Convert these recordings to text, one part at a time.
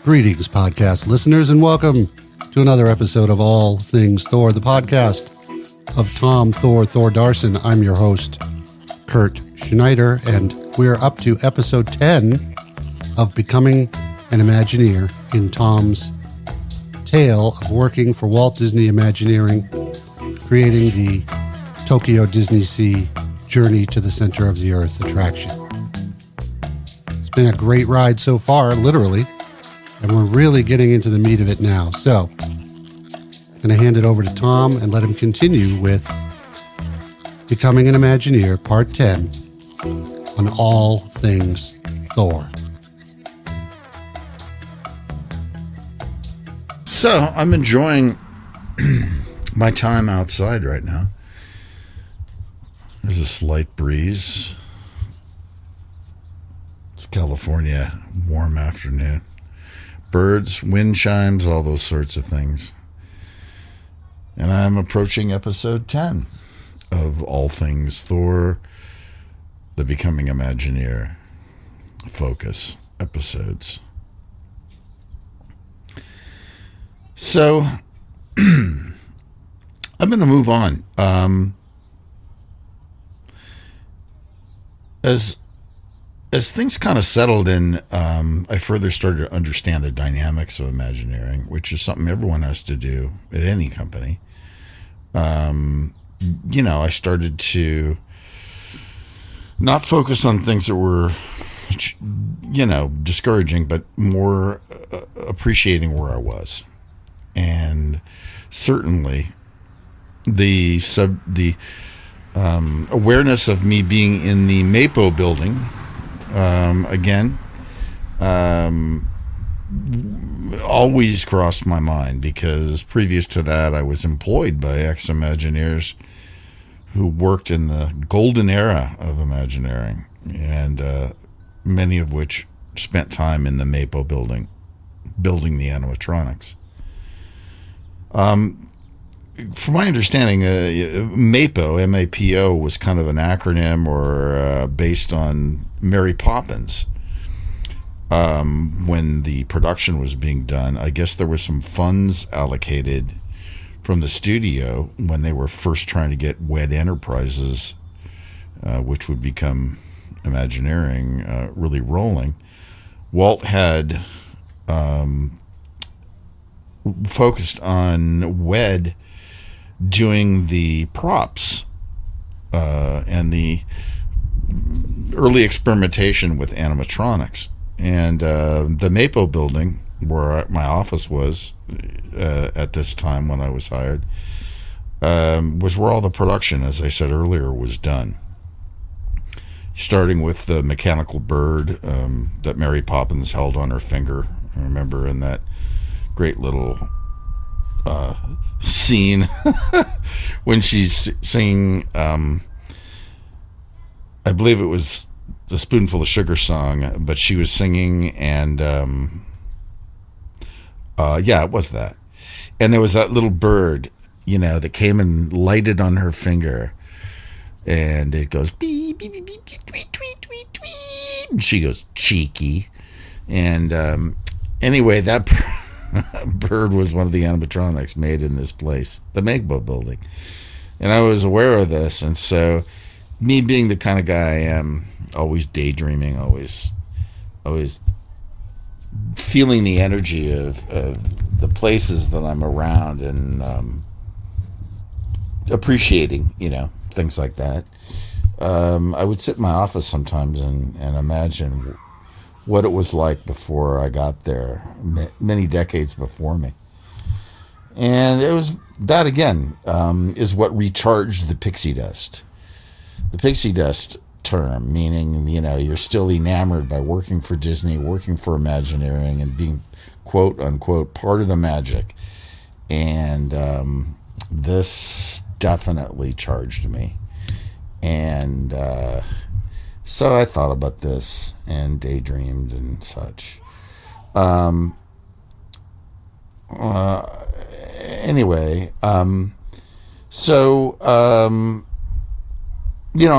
Greetings, podcast listeners, and welcome to another episode of All Things Thor, the podcast of Tom Thor Darson. I'm your host, Kurt Schneider, and we're up to episode 10 of Becoming an Imagineer in Tom's tale of working for Walt Disney Imagineering, creating the Tokyo DisneySea Journey to the Center of the Earth attraction. It's been a great ride so far, literally, and we're really getting into the meat of it now. So, I'm going to hand it over to Tom and let him continue with Becoming an Imagineer, Part 10, on All Things Thor. So, I'm enjoying my time outside right now. There's a slight breeze. It's California, warm afternoon. Birds, wind chimes, all those sorts of things. And I'm approaching episode 10 of All Things Thor, the Becoming Imagineer focus episodes. So, I'm going to move on. As things kind of settled in, I further started to understand the dynamics of Imagineering, which is something everyone has to do at any company. I started to not focus on things that were, discouraging, but more appreciating where I was. And certainly the awareness of me being in the Mapo building, always crossed my mind, because previous to that I was employed by ex-Imagineers who worked in the golden era of Imagineering, and many of which spent time in the Mapo building, building the animatronics. From my understanding, MAPO, M-A-P-O, was kind of an acronym or based on Mary Poppins. When the production was being done, I guess there were some funds allocated from the studio when they were first trying to get WED Enterprises, which would become Imagineering, really rolling. Walt had focused on WED doing the props and the early experimentation with animatronics. And the Mapo building, where my office was at this time when I was hired, was where all the production, as I said earlier, was done. Starting with the mechanical bird that Mary Poppins held on her finger. I remember in that great little scene when she's singing, I believe it was the Spoonful of Sugar song, but she was singing, and it was that. And there was that little bird, that came and lighted on her finger, and it goes beep beep beep beep tweet tweet tweet tweet, and she goes cheeky. And anyway, that bird was one of the animatronics made in this place, the Mapo building. And I was aware of this, and so me being the kind of guy I am, always daydreaming, always feeling the energy of the places that I'm around, and appreciating, things like that. I would sit in my office sometimes and imagine what it was like before I got there, many decades before me. And it was that, again, is what recharged the pixie dust. The pixie dust term, meaning, you're still enamored by working for Disney, working for Imagineering, and being, quote unquote, part of the magic. And this definitely charged me. And so I thought about this and daydreamed and such. Anyway, I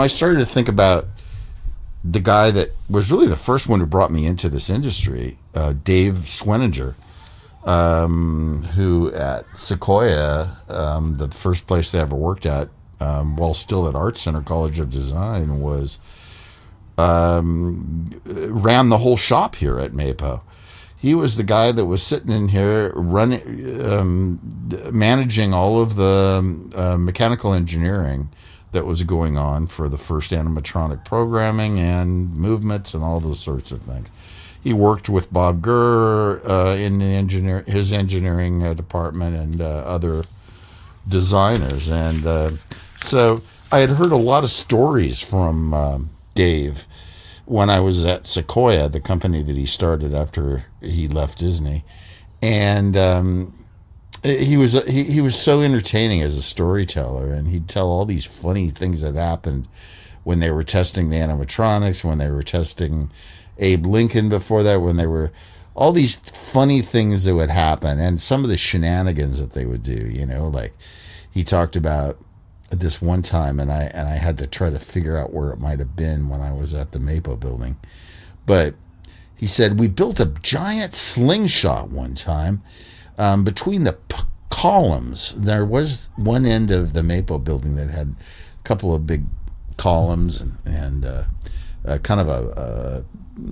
started to think about the guy that was really the first one who brought me into this industry, Dave Sweninger, who at Sequoia, the first place they ever worked at, while still at Art Center College of Design, was ran the whole shop here at Mapo. He was the guy that was sitting in here managing all of the mechanical engineering that was going on for the first animatronic programming and movements and all those sorts of things. He worked with Bob Gurr in his engineering department and other designers. And so I had heard a lot of stories from Dave when I was at Sequoia, the company that he started after he left Disney. And he was so entertaining as a storyteller, and he'd tell all these funny things that happened when they were testing the animatronics, when they were testing Abe Lincoln before that, when they were all these funny things that would happen, and some of the shenanigans that they would do. Like he talked about this one time, and I had to try to figure out where it might have been when I was at the Mapo building, but he said we built a giant slingshot one time between the columns. There was one end of the Mapo building that had a couple of big columns and kind of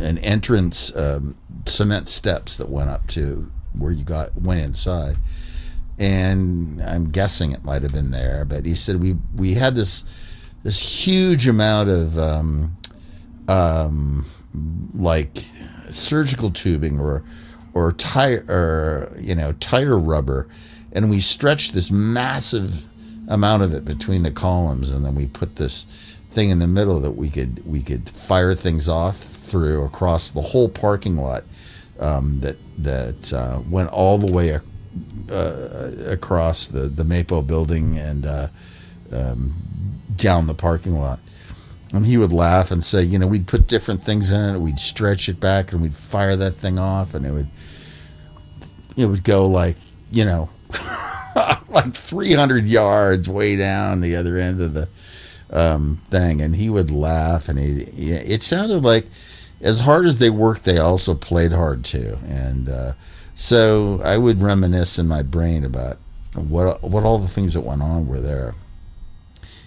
an entrance cement steps that went up to where you went inside. And I'm guessing it might have been there, but he said we had this huge amount of like surgical tubing or tire rubber, and we stretched this massive amount of it between the columns, and then we put this thing in the middle that we could fire things off through across the whole parking lot that went all the way across the Mapo building and down the parking lot. And he would laugh and say, we'd put different things in it, we'd stretch it back, and we'd fire that thing off, and it would go like, like 300 yards way down the other end of the thing. And he would laugh, and it sounded like as hard as they worked, they also played hard too. And so I would reminisce in my brain about what all the things that went on were there.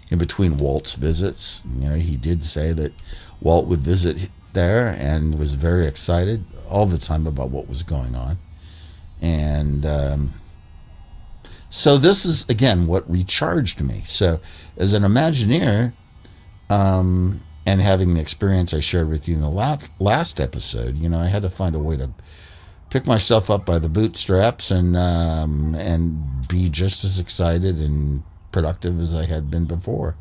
In between Walt's visits, he did say that Walt would visit there and was very excited all the time about what was going on. And so this is, again, what recharged me. So as an Imagineer, and having the experience I shared with you in the last episode, I had to find a way to pick myself up by the bootstraps and be just as excited and productive as I had been before.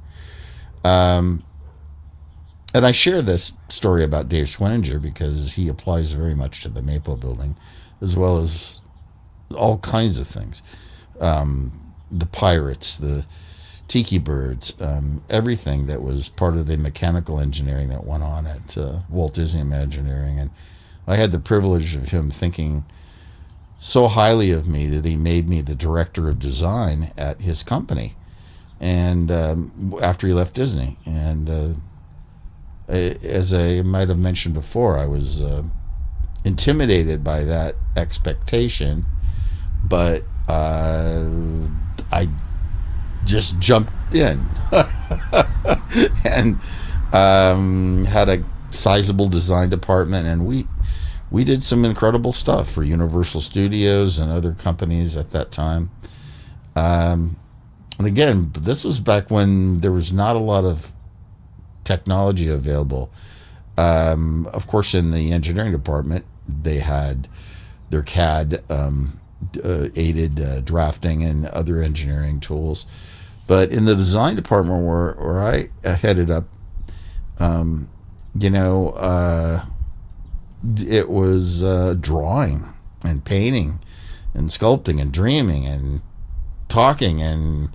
And I share this story about Dave Sweninger because he applies very much to the Mapo building, as well as all kinds of things. The pirates, the tiki birds, everything that was part of the mechanical engineering that went on at Walt Disney Imagineering. And I had the privilege of him thinking so highly of me that he made me the director of design at his company, and after he left Disney. And as I might have mentioned before, I was intimidated by that expectation, but I just jumped in and had a sizable design department, and we did some incredible stuff for Universal Studios and other companies at that time. And again, this was back when there was not a lot of technology available. Of course, in the engineering department, they had their CAD aided drafting and other engineering tools. But in the design department where I headed up, it was drawing and painting and sculpting and dreaming and talking and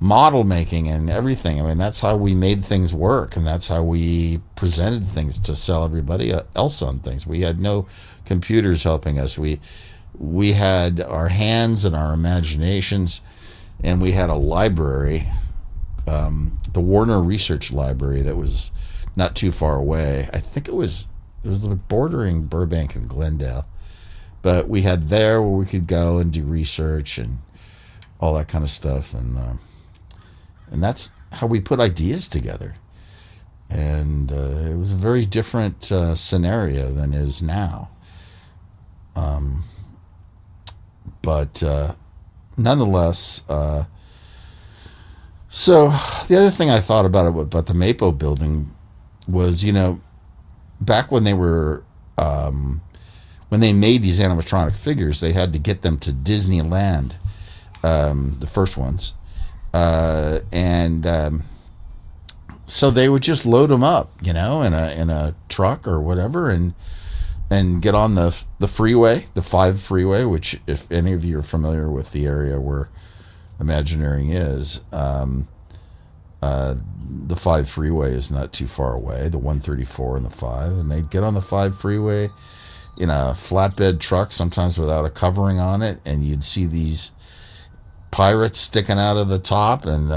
model making and everything. I mean, that's how we made things work, and that's how we presented things to sell everybody else on things. We had no computers helping us. We had our hands and our imaginations, and we had a library, the Warner Research Library, that was not too far away. I think it was It was bordering Burbank and Glendale. But we had there where we could go and do research and all that kind of stuff. And that's how we put ideas together. And it was a very different scenario than it is now. But nonetheless, so the other thing I thought about the Mapo building was, back when they were, when they made these animatronic figures, they had to get them to Disneyland, the first ones. So they would just load them up, in a truck or whatever, and get on the freeway, the 5 freeway, which, if any of you are familiar with the area where Imagineering is, the 5 freeway is not too far away, the 134 and the 5, and they'd get on the 5 freeway in a flatbed truck, sometimes without a covering on it, and you'd see these pirates sticking out of the top and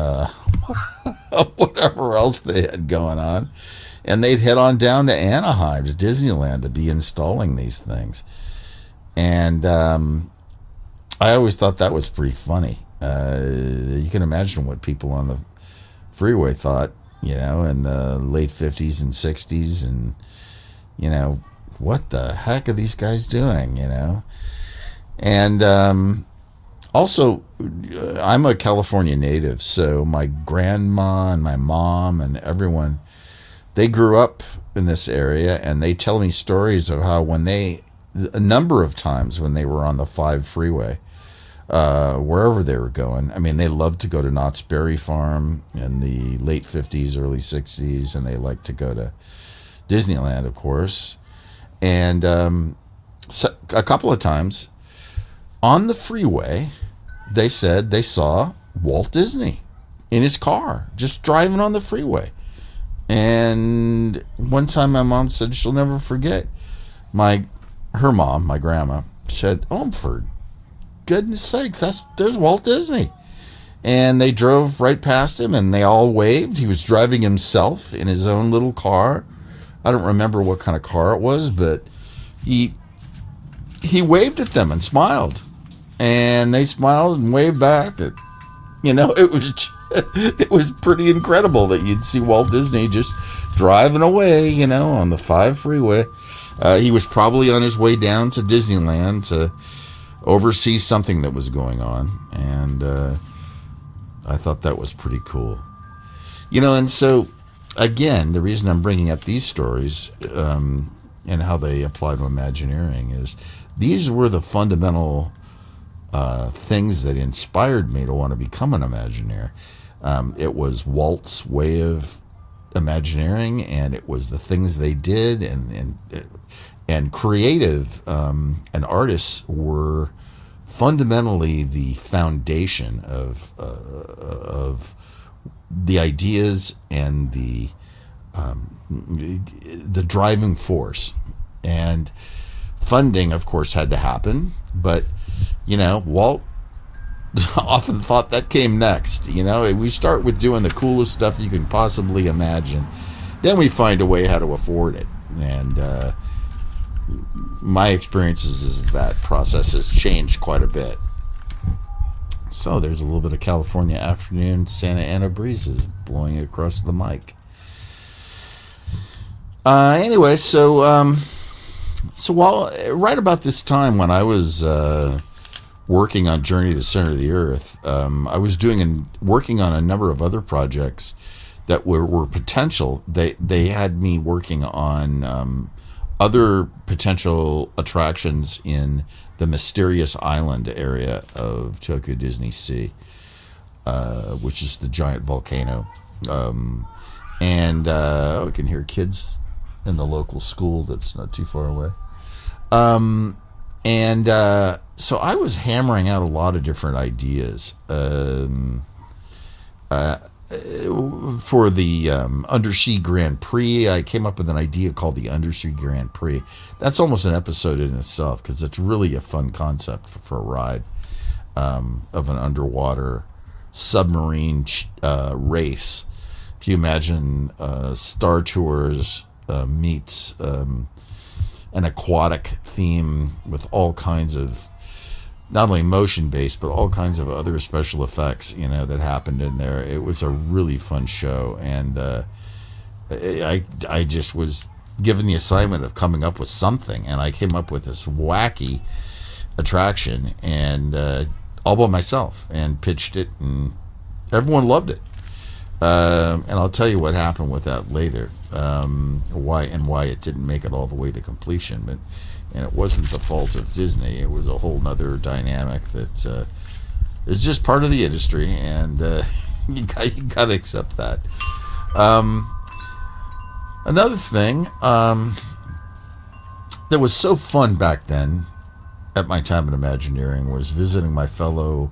whatever else they had going on. And they'd head on down to Anaheim, to Disneyland, to be installing these things. And I always thought that was pretty funny. You can imagine what people on the freeway thought, in the late 50s and 60s. And, what the heck are these guys doing, And also, I'm a California native, so my grandma and my mom and everyone, they grew up in this area, and they tell me stories of how a number of times when they were on the 5 freeway, wherever they were going. I mean, they loved to go to Knott's Berry Farm in the late 50s, early 60s, and they liked to go to Disneyland, of course. And so a couple of times on the freeway, they said they saw Walt Disney in his car, just driving on the freeway. And one time my mom said she'll never forget. Her mom, my grandma, said, "Oh, for goodness sakes, there's Walt Disney." And they drove right past him, and they all waved. He was driving himself in his own little car. I don't remember what kind of car it was, but he waved at them and smiled. And they smiled and waved back. It was pretty incredible that you'd see Walt Disney just driving away, on the 5 freeway. He was probably on his way down to Disneyland to oversee something that was going on. And I thought that was pretty cool. And so, again, the reason I'm bringing up these stories and how they apply to Imagineering is these were the fundamental things that inspired me to want to become an Imagineer. It was Walt's way of Imagineering, and it was the things they did, and creative and artists were fundamentally the foundation of the ideas and the driving force. And funding, of course, had to happen, but Walt often thought that came next. We start with doing the coolest stuff you can possibly imagine, then we find a way how to afford it. And my experiences is that process has changed quite a bit. So there's a little bit of California afternoon Santa Ana breezes blowing across the mic. Anyway, so while right about this time when I was working on Journey to the Center of the Earth, I was working on a number of other projects that were potential. They had me working on other potential attractions in the Mysterious Island area of Tokyo DisneySea, which is the giant volcano. And we can hear kids in the local school that's not too far away. So I was hammering out a lot of different ideas for the Undersea Grand Prix. I came up with an idea called the Undersea Grand Prix. That's almost an episode in itself because it's really a fun concept for a ride of an underwater submarine race. If you imagine Star Tours meets an aquatic theme with all kinds of, not only motion based, but all kinds of other special effects, that happened in there. It was a really fun show. And I just was given the assignment of coming up with something. And I came up with this wacky attraction and all by myself, and pitched it, and everyone loved it. And I'll tell you what happened with that later, why it didn't make it all the way to completion. And it wasn't the fault of Disney. It was a whole nother dynamic that is just part of the industry, and you got to accept that. Another thing that was so fun back then, at my time in Imagineering, was visiting my fellow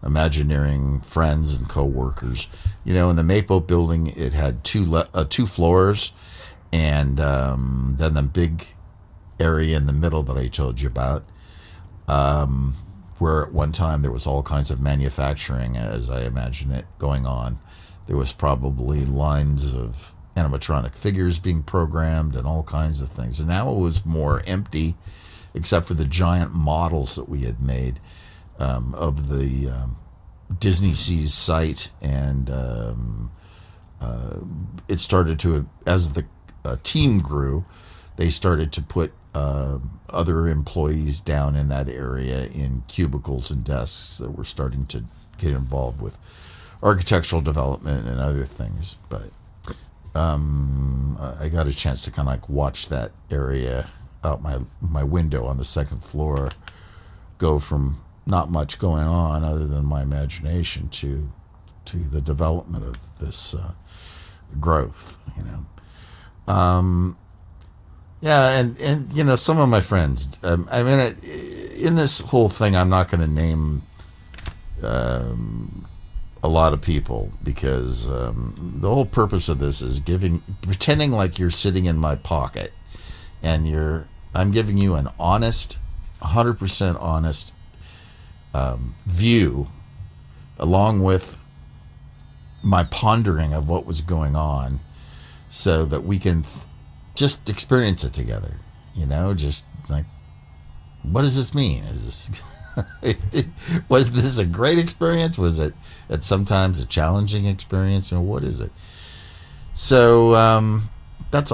Imagineering friends and co-workers. In the Maple building, it had two floors, and then the big area in the middle that I told you about, where at one time there was all kinds of manufacturing, as I imagine it, going on. There was probably lines of animatronic figures being programmed and all kinds of things. And now it was more empty, except for the giant models that we had made of the DisneySea's site. And it started to, as the team grew, they started to put other employees down in that area in cubicles and desks that were starting to get involved with architectural development and other things. But I got a chance to kind of like watch that area out my window on the second floor go from not much going on other than my imagination to the development of this growth, Yeah, and some of my friends. In this whole thing, I'm not going to name a lot of people, because the whole purpose of this is pretending like you're sitting in my pocket, and I'm giving you an honest, 100% honest view, along with my pondering of what was going on, so that we can just experience it together, just like, what does this mean? Is this, was this a great experience? Was it at sometimes a challenging experience? What is it? So that's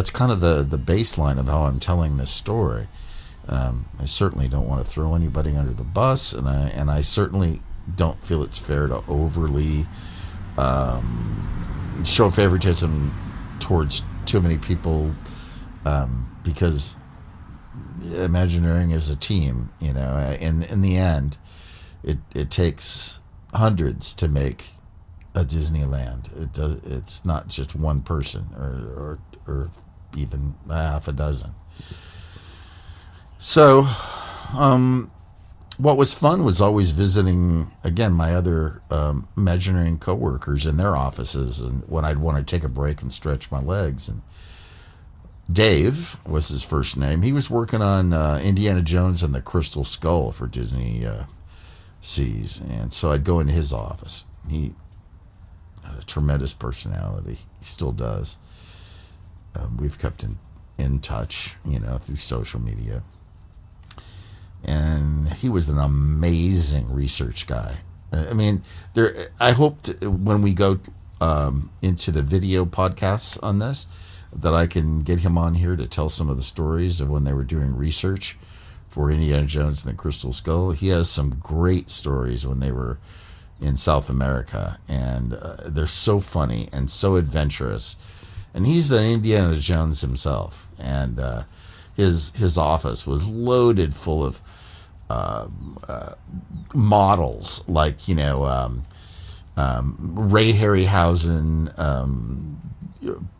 kind of the baseline of how I'm telling this story. I certainly don't want to throw anybody under the bus, and I certainly don't feel it's fair to overly show favoritism towards too many people, because Imagineering is a team. In the end, it takes hundreds to make a Disneyland. It's not just one person or even half a dozen. So what was fun was always visiting, again, my other Imagineering coworkers in their offices, and when I'd want to take a break and stretch my legs. And Dave was his first name. He was working on Indiana Jones and the Crystal Skull for Disney Seas, and so I'd go into his office. He had a tremendous personality. He still does. We've kept in touch, through social media. And he was an amazing research guy. I hope when we go into the video podcasts on this, that I can get him on here to tell some of the stories of when they were doing research for Indiana Jones and the Crystal Skull. He has some great stories when they were in South America, and they're so funny and so adventurous. And he's an Indiana Jones himself, and his office was loaded full of models, like Ray Harryhausen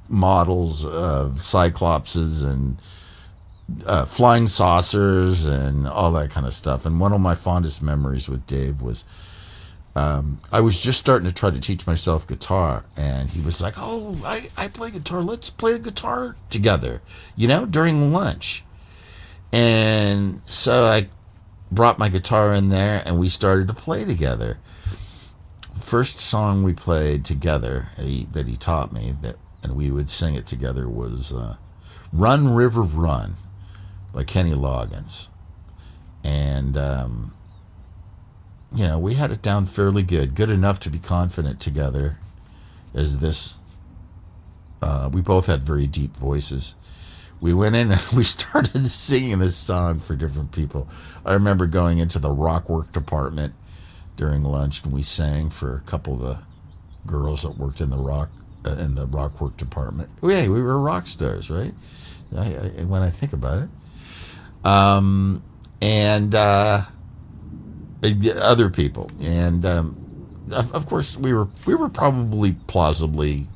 models of Cyclopses and flying saucers and all that kind of stuff. And one of my fondest memories with Dave was I was just starting to try to teach myself guitar, and he was like, "Oh, I play guitar. Let's play a guitar together, during lunch." And so I brought my guitar in there, and we started to play together. First song we played together that he taught me, and we would sing it together, was "Run, River, Run" by Kenny Loggins. And, we had it down fairly good enough to be confident together as this. We both had very deep voices. We went in and we started singing this song for different people. I remember going into the rock work department during lunch, and we sang for a couple of the girls that worked in the rock work department. Yeah, we were rock stars, right? When I think about it, and other people, and of course we were probably plausibly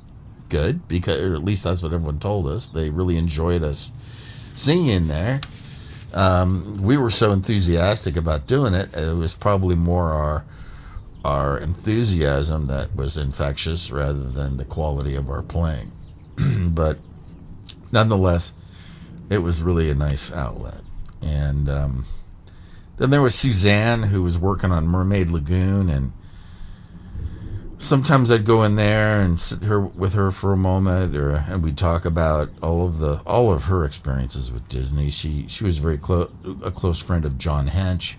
good, because, or at least that's what everyone told us. They really enjoyed us singing there. We were so enthusiastic about doing it. It was probably more our enthusiasm that was infectious rather than the quality of our playing. But nonetheless, it was really a nice outlet. And then there was Suzanne, who was working on Mermaid Lagoon, and sometimes I'd go in there and sit with her for a moment, and we'd talk about all of her experiences with Disney. She was a close friend of John Hench.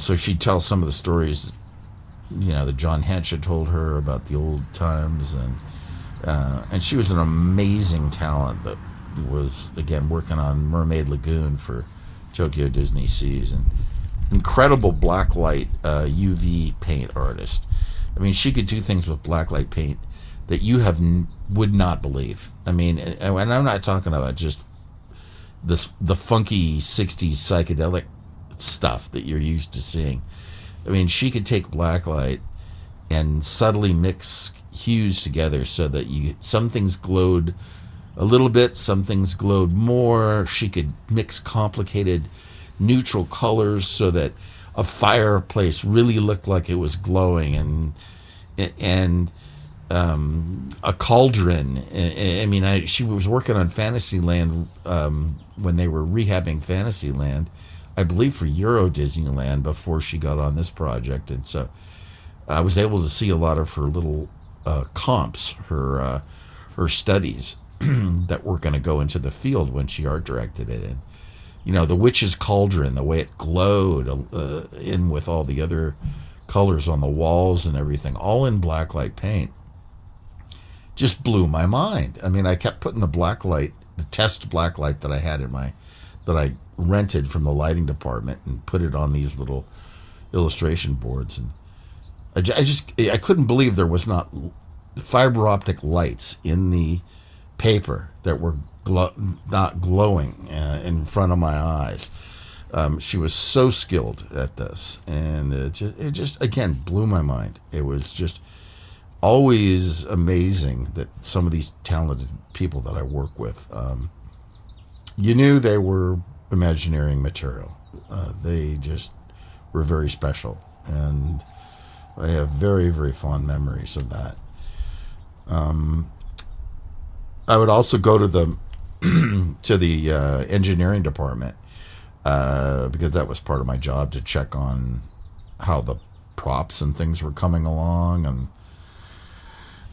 So she'd tell some of the stories, that John Hench had told her about the old times, and she was an amazing talent that was, again, working on Mermaid Lagoon for Tokyo DisneySea, and incredible blacklight UV paint artist. I mean, she could do things with blacklight paint that you would not believe. I mean, and I'm not talking about just the funky 60s psychedelic stuff that you're used to seeing. I mean, she could take blacklight and subtly mix hues together so that some things glowed a little bit, some things glowed more. She could mix complicated neutral colors so that a fireplace really looked like it was glowing, and a cauldron. I mean, she was working on Fantasyland when they were rehabbing Fantasyland, I believe for Euro Disneyland, before she got on this project. And so I was able to see a lot of her little comps, her studies that were going to go into the field when she art directed it. And the witch's cauldron, the way it glowed in with all the other colors on the walls and everything, all in blacklight paint, just blew my mind. I mean, I kept putting the test blacklight that I had that I rented from the lighting department, and put it on these little illustration boards, and I couldn't believe there was not fiber optic lights in the paper that were not glowing in front of my eyes. She was so skilled at this, and it just again blew my mind. It was just always amazing that some of these talented people that I work with, you knew they were Imagineering material. They just were very special, and I have very, very fond memories of that. I would also go to the engineering department, because that was part of my job, to check on how the props and things were coming along, and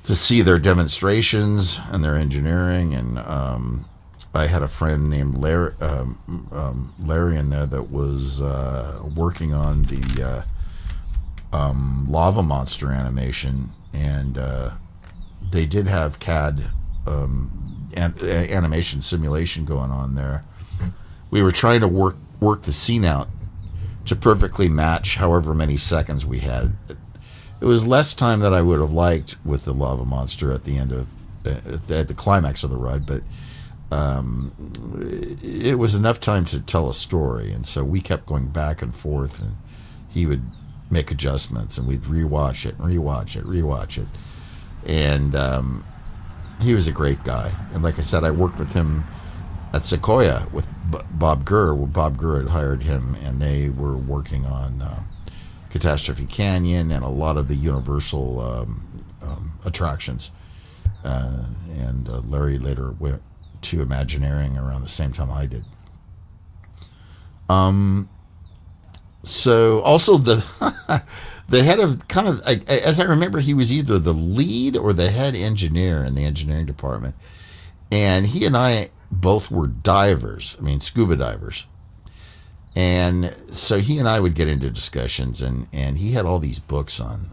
to see their demonstrations and their engineering. And I had a friend named Larry in there that was working on the lava monster animation, and they did have CAD animation simulation going on there. We were trying to work the scene out to perfectly match however many seconds we had. It was less time than I would have liked with the lava monster at the end of at the climax of the ride, but it was enough time to tell a story. And so we kept going back and forth, and he would make adjustments, and we'd rewatch it. And he was a great guy. And like I said, I worked with him at Sequoia with Bob Gurr, where Bob Gurr had hired him, and they were working on Catastrophe Canyon and a lot of the Universal attractions. And Larry later went to Imagineering around the same time I did. So also the head of as I remember, he was either the lead or the head engineer in the engineering department. And he and I both were divers. I mean, scuba divers. And so he and I would get into discussions, and he had all these books on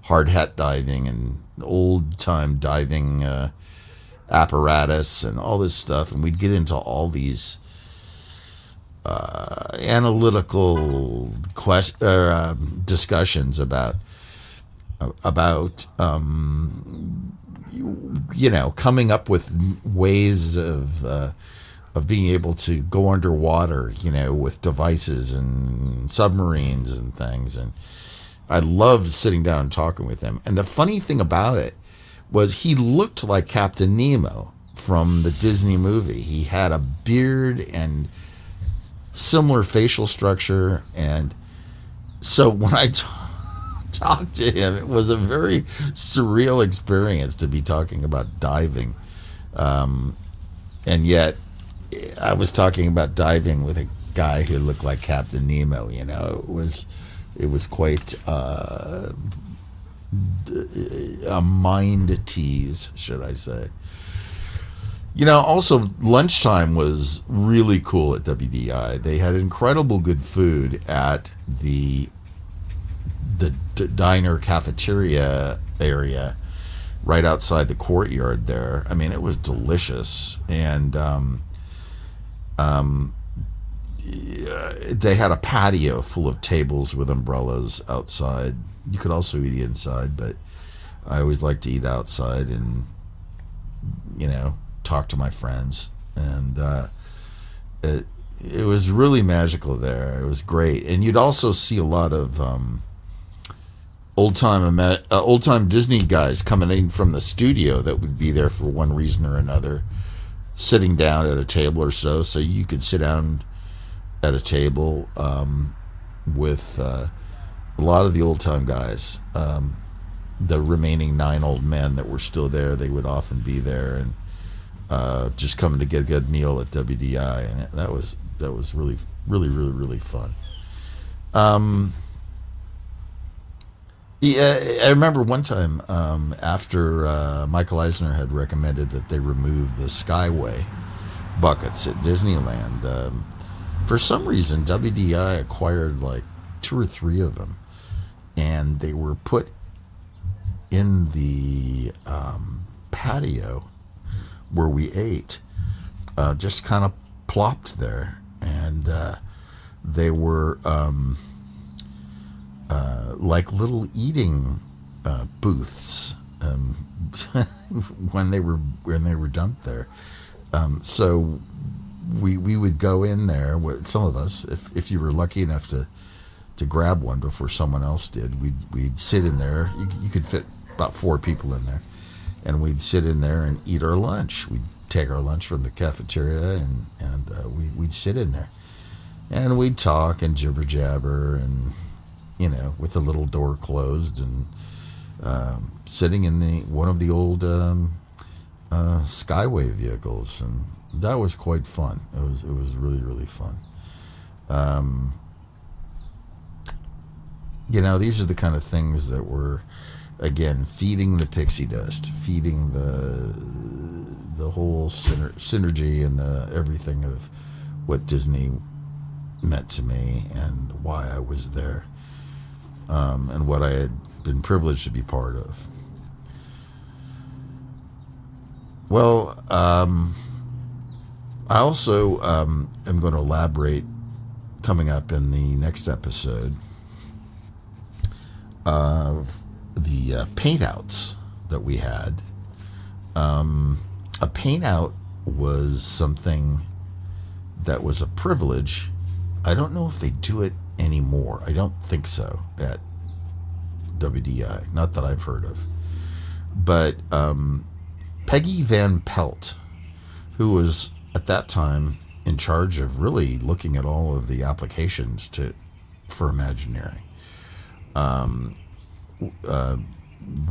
hard hat diving and old time diving apparatus and all this stuff, and we'd get into all these analytical discussions about coming up with ways of being able to go underwater, with devices and submarines and things. And I loved sitting down and talking with him. And the funny thing about it was he looked like Captain Nemo from the Disney movie. He had a beard and similar facial structure. And so when I talked to him, it was a very surreal experience to be talking about diving. And yet I was talking about diving with a guy who looked like Captain Nemo. It was quite a mind tease, should I say. Also lunchtime was really cool at WDI. They had incredible good food at the diner cafeteria area right outside the courtyard there. I mean, it was delicious. And they had a patio full of tables with umbrellas outside. You could also eat inside, but I always like to eat outside and talk to my friends. And it was really magical there. It was great. And you'd also see a lot of old time Disney guys coming in from the studio that would be there for one reason or another, sitting down at a table or so you could sit down at a table with a lot of the old time guys. The remaining 9 old men that were still there, they would often be there and just coming to get a good meal at WDI, and that was really, really, really, really fun. Yeah, I remember one time after Michael Eisner had recommended that they remove the Skyway buckets at Disneyland. For some reason, WDI acquired like 2 or 3 of them, and they were put in the patio where we ate, just kind of plopped there, and they were like little eating booths when they were dumped there. So we would go in there with some of us, if you were lucky enough to grab one before someone else did. We'd sit in there. You could fit about 4 people in there, and we'd sit in there and eat our lunch. We'd take our lunch from the cafeteria, and we'd sit in there, and we'd talk and jibber jabber, and with the little door closed, and sitting in one of the old Skyway vehicles, and that was quite fun. It was really, really fun. These are the kind of things that were, again, feeding the pixie dust, feeding the whole synergy and the everything of what Disney meant to me and why I was there, and what I had been privileged to be part of. Well, I also am going to elaborate coming up in the next episode of the paint-outs that we had. A paint-out was something that was a privilege. I don't know if they do it anymore. I don't think so at WDI, not that I've heard of. But Peggy Van Pelt, who was at that time in charge of really looking at all of the applications for Imagineering,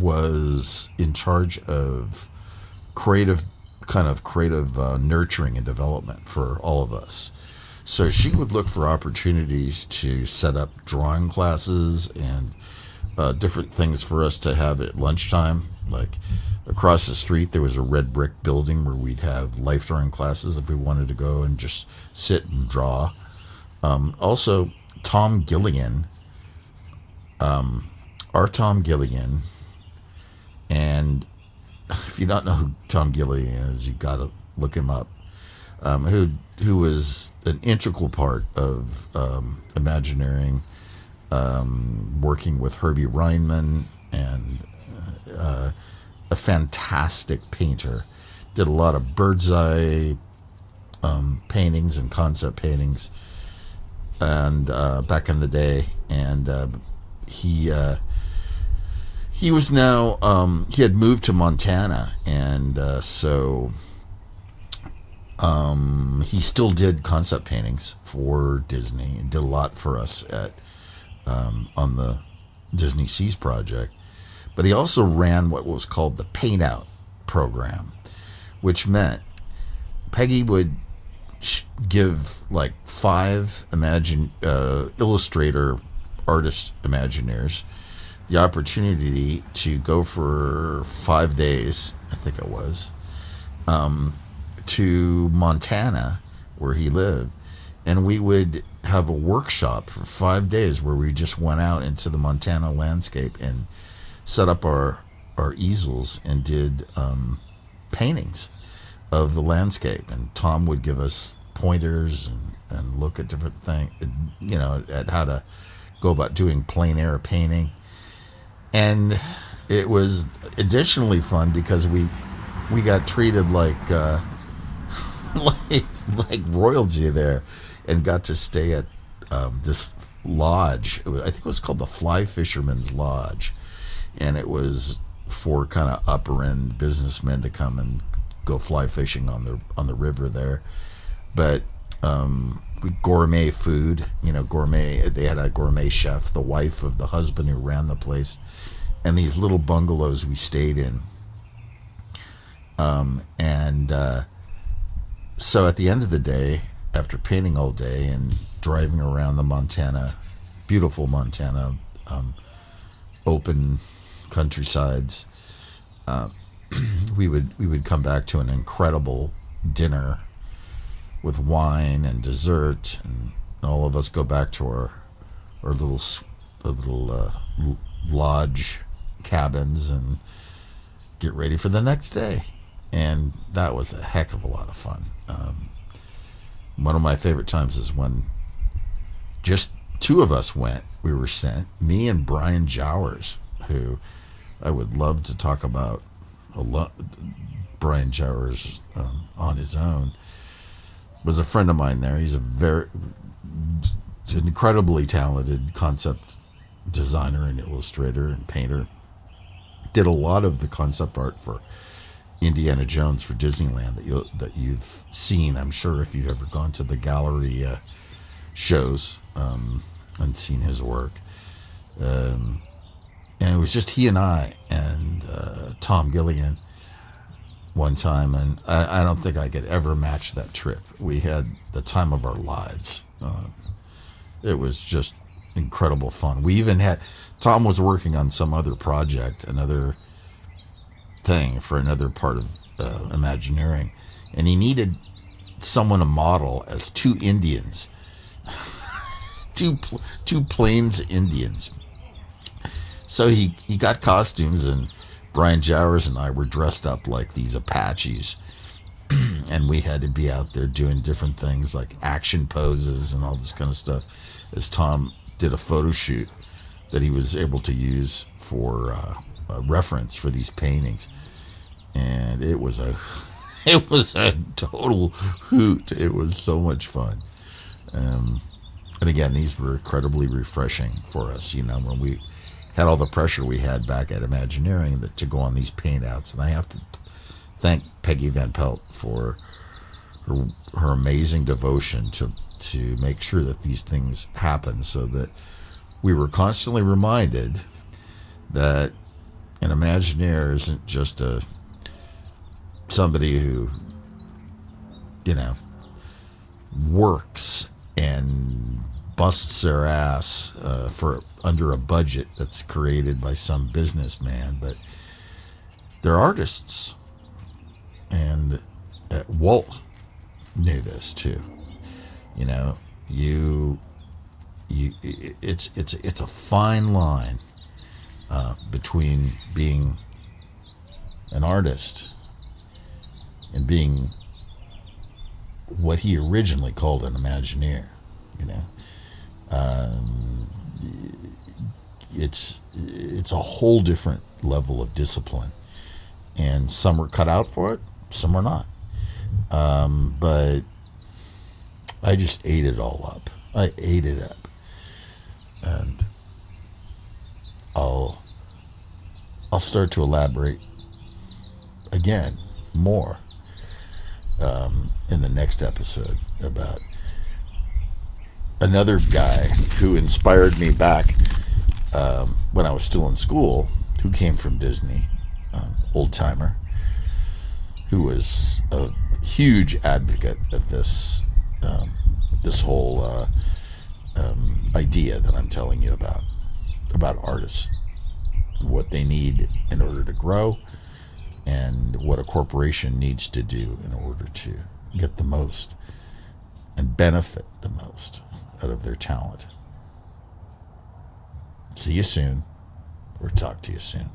was in charge of creative nurturing and development for all of us. So she would look for opportunities to set up drawing classes and different things for us to have at lunchtime. Like across the street, there was a red brick building where we'd have life drawing classes if we wanted to go and just sit and draw. Also, Tom Gilligan, our Tom Gilligan, and if you don't know who Tom Gilligan is, you got to look him up. Who was an integral part of Imagineering, working with Herbie Reinman, and a fantastic painter. Did a lot of bird's eye paintings and concept paintings, and back in the day, and he was now he had moved to Montana, and so he still did concept paintings for Disney and did a lot for us at on the DisneySea project. But he also ran what was called the Paint Out program, which meant Peggy would give like 5 illustrator artist Imagineers the opportunity to go for 5 days, I think it was, to Montana, where he lived, and we would have a workshop for 5 days where we just went out into the Montana landscape and set up our easels and did paintings of the landscape. And Tom would give us pointers and look at different things, at how to go about doing plein air painting. And it was additionally fun because we got treated like like royalty there, and got to stay at this lodge. I think it was called the Fly Fisherman's Lodge, and it was for kind of upper end businessmen to come and go fly fishing on the river there. But gourmet food, gourmet. They had a gourmet chef, the wife of the husband who ran the place, and these little bungalows we stayed in. So at the end of the day, after painting all day and driving around the Montana, beautiful Montana, open countrysides, we would come back to an incredible dinner with wine and dessert, and all of us go back to our little lodge cabins and get ready for the next day. And that was a heck of a lot of fun. One of my favorite times is when just 2 of us went. We were sent, me and Brian Jowers, who I would love to talk about a lot. Brian Jowers on his own was a friend of mine there. He's a very incredibly talented concept designer and illustrator and painter. Did a lot of the concept art for Indiana Jones for Disneyland that you've seen, I'm sure, if you've ever gone to the gallery shows and seen his work. And it was just he and I and Tom Gilligan one time, and I don't think I could ever match that trip. We had the time of our lives. It was just incredible fun. We even had, Tom was working on some other project, another thing for another part of Imagineering, and he needed someone to model as 2 Indians, two Plains Indians. So he got costumes, and Brian Jowers and I were dressed up like these Apaches, and we had to be out there doing different things like action poses and all this kind of stuff, as Tom did a photo shoot that he was able to use for a reference for these paintings. And it was a total hoot. It was so much fun. And again, these were incredibly refreshing for us, when we had all the pressure we had back at Imagineering to go on these paint outs. And I have to thank Peggy Van Pelt for her amazing devotion to make sure that these things happen, so that we were constantly reminded that an Imagineer isn't just somebody who, works and busts their ass for under a budget that's created by some businessman, but they're artists. And Walt knew this too. You know, it's a fine line between being an artist and being what he originally called an Imagineer. You know, it's a whole different level of discipline, and some are cut out for it, some are not. But I just ate it all up. I ate it up, and I'll start to elaborate again more in the next episode about another guy who inspired me back when I was still in school, who came from Disney, old timer, who was a huge advocate of this whole idea that I'm telling you about artists, what they need in order to grow, and what a corporation needs to do in order to get the most and benefit the most out of their talent. See you soon, or talk to you soon.